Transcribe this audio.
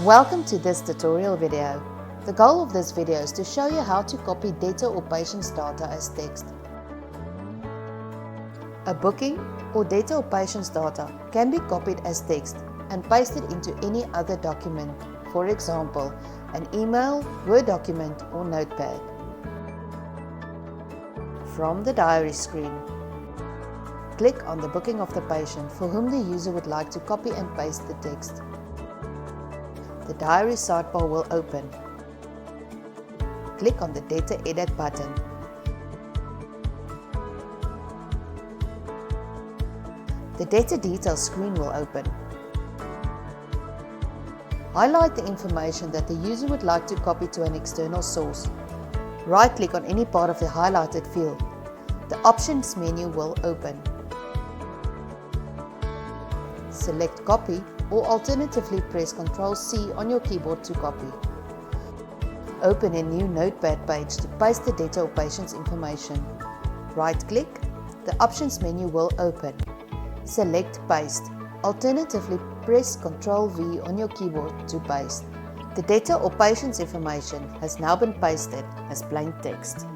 Welcome to this tutorial video. The goal of this video is to show you how to copy debtor or patient's data as text. A booking or debtor or patient's data can be copied as text and pasted into any other document, for example, an email, Word document or Notepad. From the diary screen, click on the booking of the patient for whom the user would like to copy and paste the text. The diary sidebar will open. Click on the Debtor Edit button. The Debtor Details screen will open. Highlight the information that the user would like to copy to an external source. Right-click on any part of the highlighted field. The Options menu will open. Select Copy or alternatively press Ctrl+C on your keyboard to copy. Open a new Notepad page to paste the debtor or patient's information. Right-click, the Options menu will open. Select Paste. Alternatively, press Ctrl+V on your keyboard to paste. The debtor or patient's information has now been pasted as plain text.